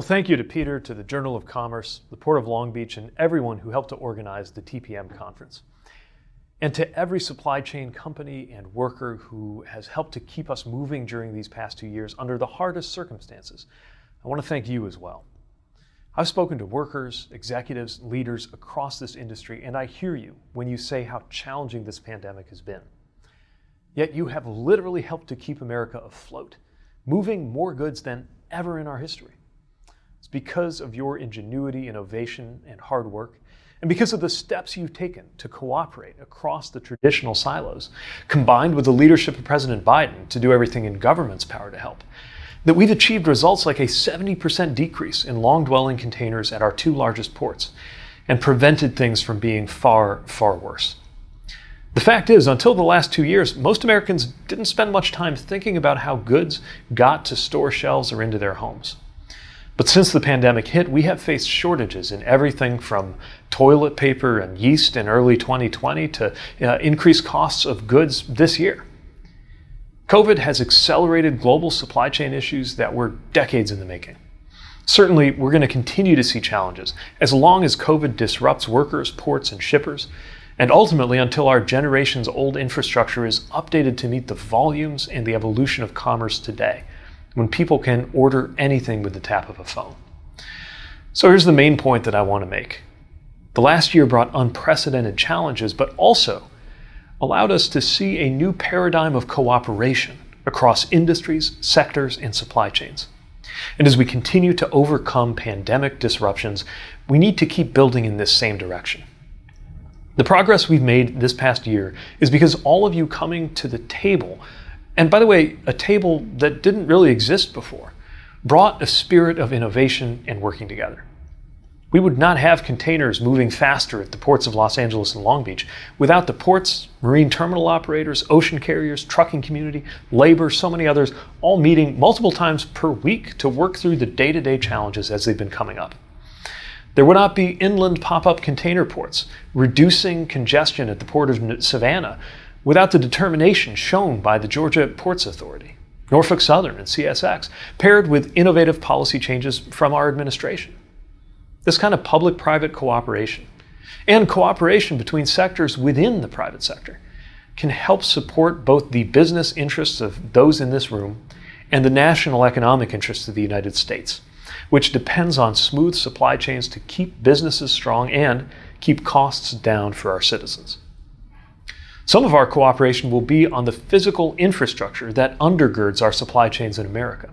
Well, thank you to Peter, to the Journal of Commerce, the Port of Long Beach, and everyone who helped to organize the TPM conference. And to every supply chain company and worker who has helped to keep us moving during these past 2 years under the hardest circumstances, I want to thank you as well. I've spoken to workers, executives, leaders across this industry, and I hear you when you say how challenging this pandemic has been. Yet you have literally helped to keep America afloat, moving more goods than ever in our history. It's because of your ingenuity, innovation, and hard work, and because of the steps you've taken to cooperate across the traditional silos, combined with the leadership of President Biden to do everything in government's power to help, that we've achieved results like a 70% decrease in long-dwelling containers at our 2 largest ports and prevented things from being far, far worse. The fact is, until the last 2 years, most Americans didn't spend much time thinking about how goods got to store shelves or into their homes. But since the pandemic hit, we have faced shortages in everything from toilet paper and yeast in early 2020 to increased costs of goods this year. COVID has accelerated global supply chain issues that were decades in the making. Certainly, we're going to continue to see challenges as long as COVID disrupts workers, ports, and shippers, and ultimately until our generation's old infrastructure is updated to meet the volumes and the evolution of commerce today, when people can order anything with the tap of a phone. So here's the main point that I want to make. The last year brought unprecedented challenges, but also allowed us to see a new paradigm of cooperation across industries, sectors, and supply chains. And as we continue to overcome pandemic disruptions, we need to keep building in this same direction. The progress we've made this past year is because all of you coming to the table, and by the way, a table that didn't really exist before, brought a spirit of innovation and working together. We would not have containers moving faster at the ports of Los Angeles and Long Beach without the ports, marine terminal operators, ocean carriers, trucking community, labor, so many others, all meeting multiple times per week to work through the day-to-day challenges as they've been coming up. There would not be inland pop-up container ports, reducing congestion at the Port of Savannah without the determination shown by the Georgia Ports Authority, Norfolk Southern, and CSX, paired with innovative policy changes from our administration. This kind of public-private cooperation and cooperation between sectors within the private sector can help support both the business interests of those in this room and the national economic interests of the United States, which depends on smooth supply chains to keep businesses strong and keep costs down for our citizens. Some of our cooperation will be on the physical infrastructure that undergirds our supply chains in America.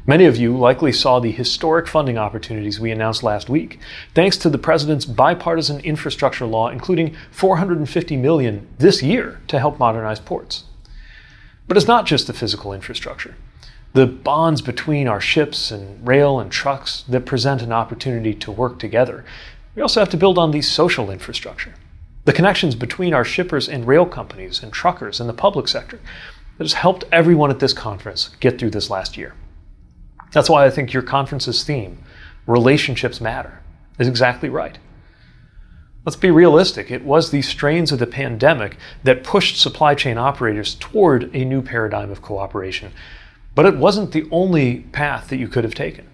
Many of you likely saw the historic funding opportunities we announced last week, thanks to the President's bipartisan infrastructure law, including $450 million this year to help modernize ports. But it's not just the physical infrastructure. The bonds between our ships and rail and trucks that present an opportunity to work together. We also have to build on the social infrastructure. The connections between our shippers and rail companies and truckers and the public sector that has helped everyone at this conference get through this last year. That's why I think your conference's theme, Relationships Matter, is exactly right. Let's be realistic. It was the strains of the pandemic that pushed supply chain operators toward a new paradigm of cooperation, but it wasn't the only path that you could have taken.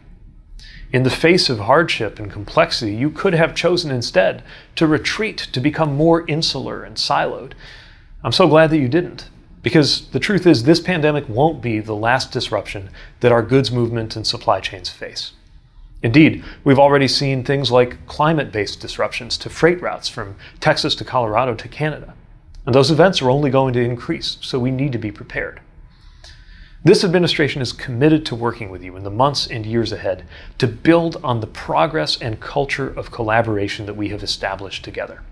In the face of hardship and complexity, you could have chosen instead to retreat, to become more insular and siloed. I'm so glad that you didn't, because the truth is this pandemic won't be the last disruption that our goods movement and supply chains face. Indeed, we've already seen things like climate-based disruptions to freight routes from Texas to Colorado to Canada. And those events are only going to increase, so we need to be prepared. This administration is committed to working with you in the months and years ahead to build on the progress and culture of collaboration that we have established together.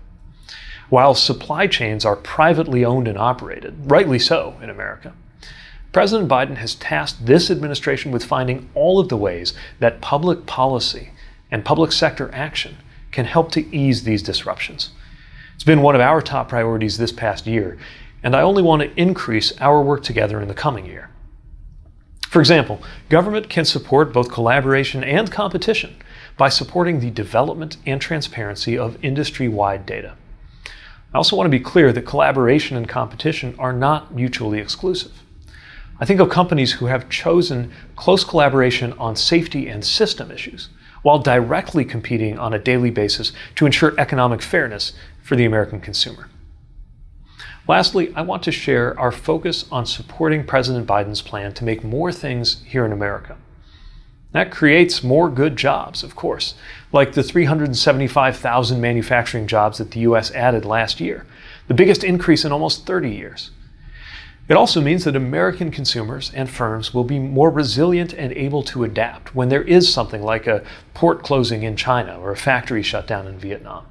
While supply chains are privately owned and operated, rightly so in America, President Biden has tasked this administration with finding all of the ways that public policy and public sector action can help to ease these disruptions. It's been one of our top priorities this past year, and I only want to increase our work together in the coming year. For example, government can support both collaboration and competition by supporting the development and transparency of industry-wide data. I also want to be clear that collaboration and competition are not mutually exclusive. I think of companies who have chosen close collaboration on safety and system issues, while directly competing on a daily basis to ensure economic fairness for the American consumer. Lastly, I want to share our focus on supporting President Biden's plan to make more things here in America. That creates more good jobs, of course, like the 375,000 manufacturing jobs that the U.S. added last year, the biggest increase in almost 30 years. It also means that American consumers and firms will be more resilient and able to adapt when there is something like a port closing in China or a factory shutdown in Vietnam.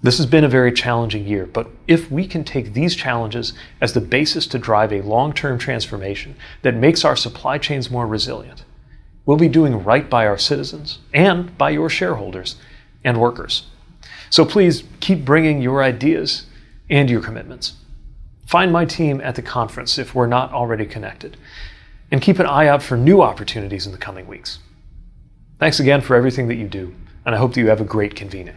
This has been a very challenging year, but if we can take these challenges as the basis to drive a long-term transformation that makes our supply chains more resilient, we'll be doing right by our citizens and by your shareholders and workers. So please keep bringing your ideas and your commitments. Find my team at the conference if we're not already connected, and keep an eye out for new opportunities in the coming weeks. Thanks again for everything that you do, and I hope that you have a great convening.